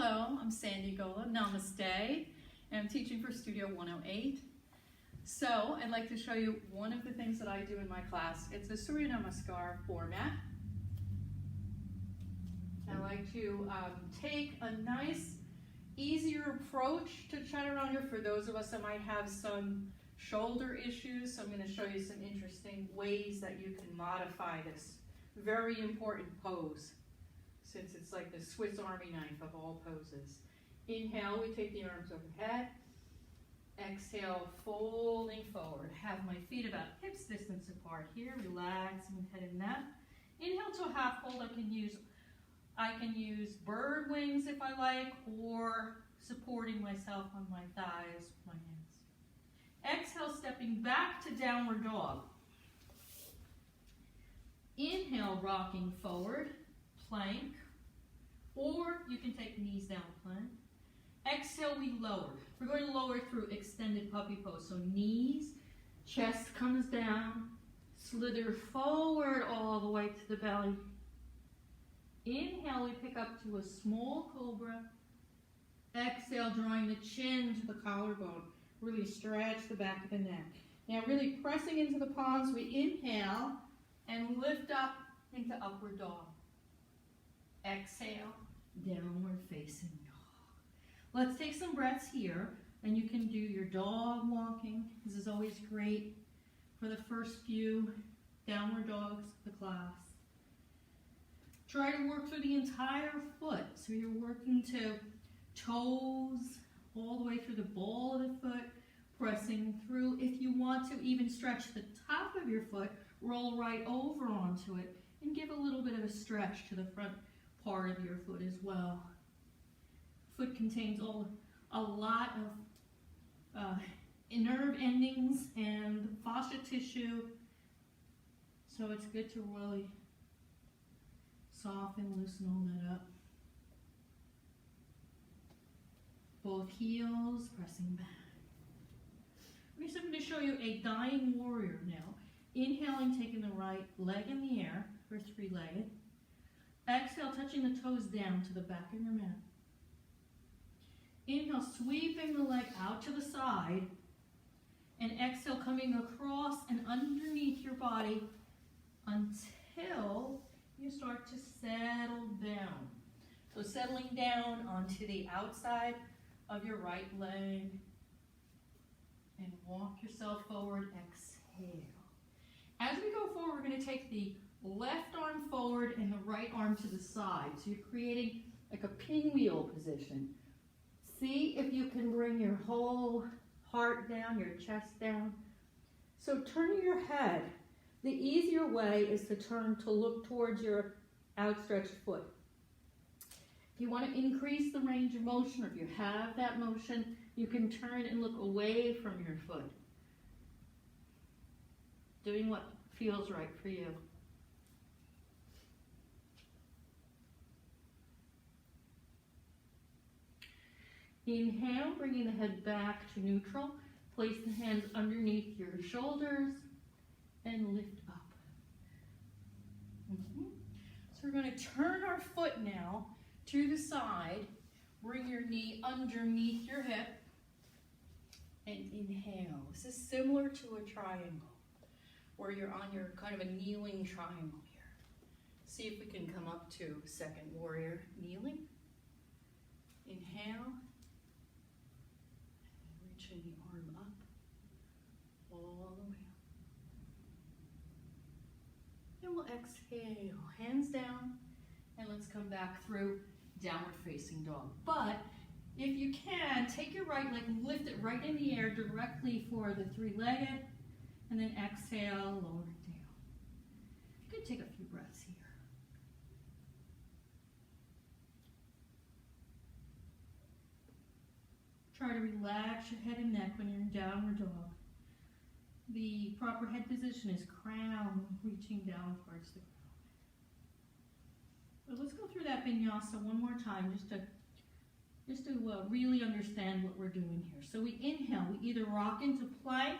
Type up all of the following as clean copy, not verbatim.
Hello, I'm Sandy Gola, Namaste, and I'm teaching for Studio 108. So I'd like to show you one of the things that I do in my class. It's a Surya Namaskar format. I like to take a nice, easier approach to Chaturanga for those of us that might have some shoulder issues. So I'm going to show you some interesting ways that you can modify this very important pose, since it's like the Swiss Army knife of all poses. Inhale, we take the arms overhead. Exhale, folding forward. Have my feet about hips distance apart here, relaxing head and neck. Inhale to a half fold. I can use bird wings if I like, or supporting myself on my thighs with my hands. Exhale, stepping back to downward dog. Inhale, rocking forward, plank, or you can take knees down, plank. Exhale, we lower. We're going to lower through extended puppy pose. So knees, chest comes down, slither forward all the way to the belly. Inhale, we pick up to a small cobra. Exhale, drawing the chin to the collarbone. Really stretch the back of the neck. Now really pressing into the palms, we inhale and lift up into upward dog. Exhale, downward facing dog. Let's take some breaths here, and you can do your dog walking. This is always great for the first few downward dogs of the class. Try to work through the entire foot. So you're working to toes, all the way through the ball of the foot, pressing through. If you want to even stretch the top of your foot, roll right over onto it and give a little bit of a stretch to the front part of your foot as well. Foot contains a lot of nerve endings and fascia tissue, so it's good to really soften, loosen all that up. Both heels pressing back. I'm just going to show you a dying warrior now. Inhaling, taking the right leg in the air for three-legged. Exhale, touching the toes down to the back of your mat. Inhale, sweeping the leg out to the side. And exhale, coming across and underneath your body until you start to settle down. So settling down onto the outside of your right leg. And walk yourself forward, exhale. As we go forward, we're going to take the left arm forward and the right arm to the side. So you're creating like a pinwheel position. See if you can bring your whole heart down, your chest down. So turning your head, the easier way is to turn to look towards your outstretched foot. If you want to increase the range of motion, or if you have that motion, you can turn and look away from your foot. Doing what feels right for you. Inhale, bringing the head back to neutral. Place the hands underneath your shoulders and lift up. So we're going to turn our foot now to the side. Bring your knee underneath your hip and inhale. This is similar to a triangle, where you're on your kind of a kneeling triangle here. See if we can come up to second warrior, kneeling. Inhale. Reaching the arm up, all the way up. And we'll exhale, hands down, and let's come back through downward facing dog. But if you can, take your right leg and lift it right in the air directly for the three-legged, and then exhale, lower it down. You can take a few breaths here. Try to relax your head and neck when you're in downward dog. The proper head position is crown, reaching down towards the ground. But let's go through that vinyasa one more time, just to really understand what we're doing here. So we inhale, we either rock into plank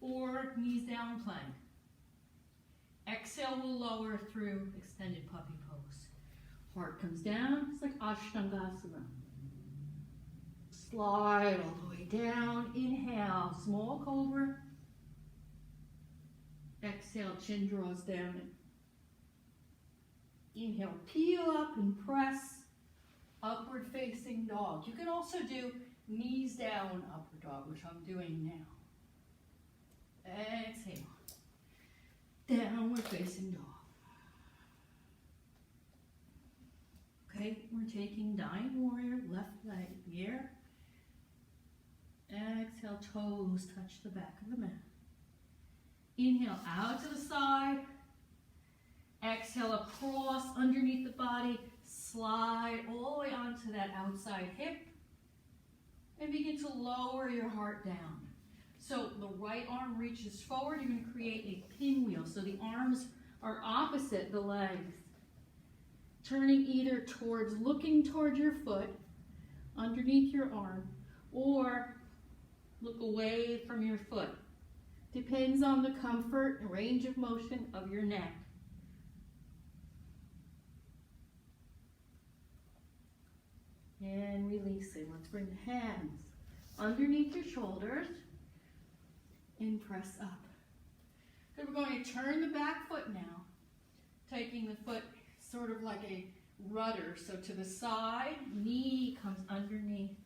or knees down plank. Exhale, we'll lower through extended puppy pose. Heart comes down, it's like Ashtangasana. Slide all the way down. Inhale, small cobra. Exhale, chin draws down. Inhale, peel up and press. Upward facing dog. You can also do knees down upward dog, which I'm doing now. Exhale. Downward facing dog. Okay, we're taking dying warrior, left leg in the air. Exhale, toes touch the back of the mat. Inhale, out to the side. Exhale, across underneath the body. Slide all the way onto that outside hip. And begin to lower your heart down. So the right arm reaches forward. You're going to create a pinwheel. So the arms are opposite the legs. Turning either towards, looking towards your foot, underneath your arm, or look away from your foot. Depends on the comfort and range of motion of your neck. And releasing. Let's bring the hands underneath your shoulders and press up. Good, we're going to turn the back foot now, taking the foot sort of like a rudder. So to the side, knee comes underneath.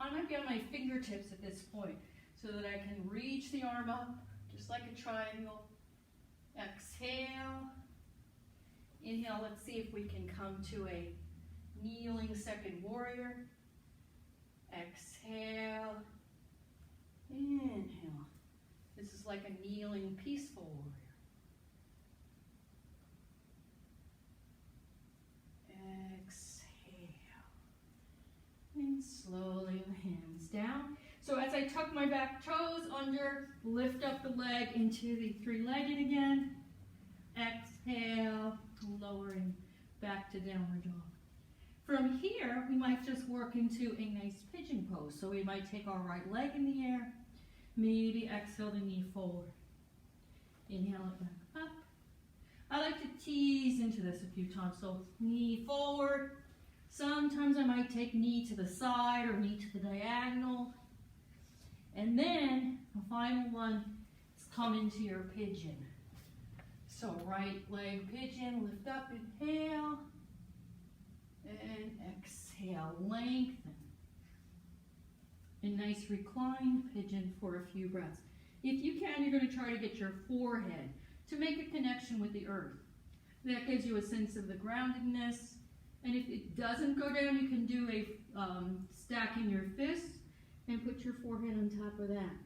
I might be on my fingertips at this point so that I can reach the arm up, just like a triangle. Exhale. Inhale, let's see if we can come to a kneeling second warrior. Exhale. Inhale. This is like a kneeling peaceful warrior. Exhale. And slowly the hands down. So as I tuck my back toes under, lift up the leg into the three-legged again. Exhale, lowering back to downward dog. From here, we might just work into a nice pigeon pose. So we might take our right leg in the air, maybe exhale the knee forward. Inhale it back up. I like to tease into this a few times. So knee forward. Sometimes I might take knee to the side or knee to the diagonal. And then the final one is come into your pigeon. So right leg pigeon, lift up, inhale. And exhale, lengthen. A nice reclined pigeon for a few breaths. If you can, you're going to try to get your forehead to make a connection with the earth. That gives you a sense of the groundedness. And if it doesn't go down, you can do a stacking your fists and put your forehead on top of that.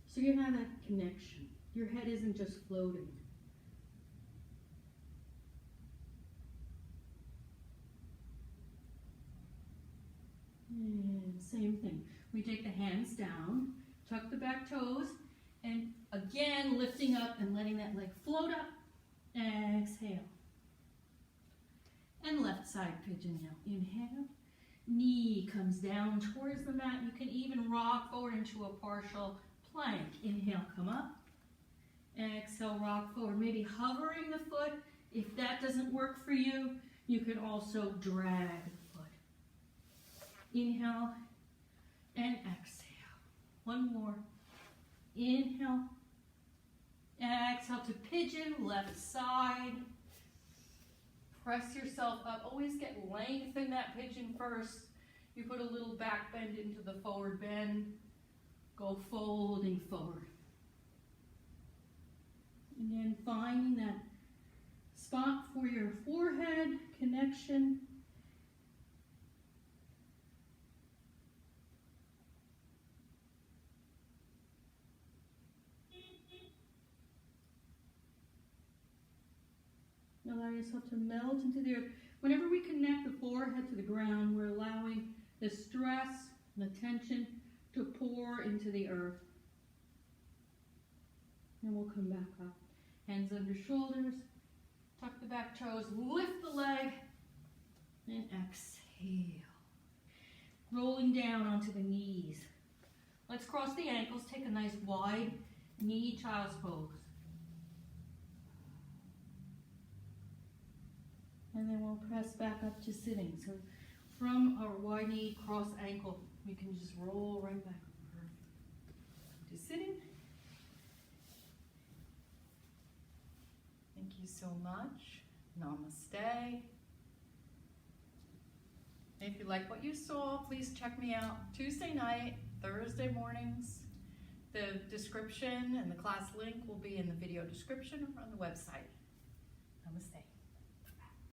So you have that connection. Your head isn't just floating. And same thing. We take the hands down, tuck the back toes, and again lifting up and letting that leg float up. Exhale. And left side pigeon now. Inhale. Knee comes down towards the mat. You can even rock forward into a partial plank. Inhale, come up. Exhale, rock forward. Maybe hovering the foot. If that doesn't work for you, you can also drag the foot. Inhale and exhale. One more. Inhale. Exhale to pigeon, left side. Press yourself up. Always get length in that pigeon first. You put a little back bend into the forward bend. Go folding forward. And then finding that spot for your forehead connection. Allow yourself to melt into the earth. Whenever we connect the forehead to the ground, we're allowing the stress and the tension to pour into the earth. And we'll come back up. Hands under shoulders. Tuck the back toes. Lift the leg. And exhale. Rolling down onto the knees. Let's cross the ankles. Take a nice wide knee child's pose. And then we'll press back up to sitting. So From our wide knee, cross ankle, we can just roll right back over to sitting. Thank you so much. Namaste. If you like what you saw, please check me out Tuesday night, Thursday mornings. The description and the class link will be in the video description or on the website. Namaste.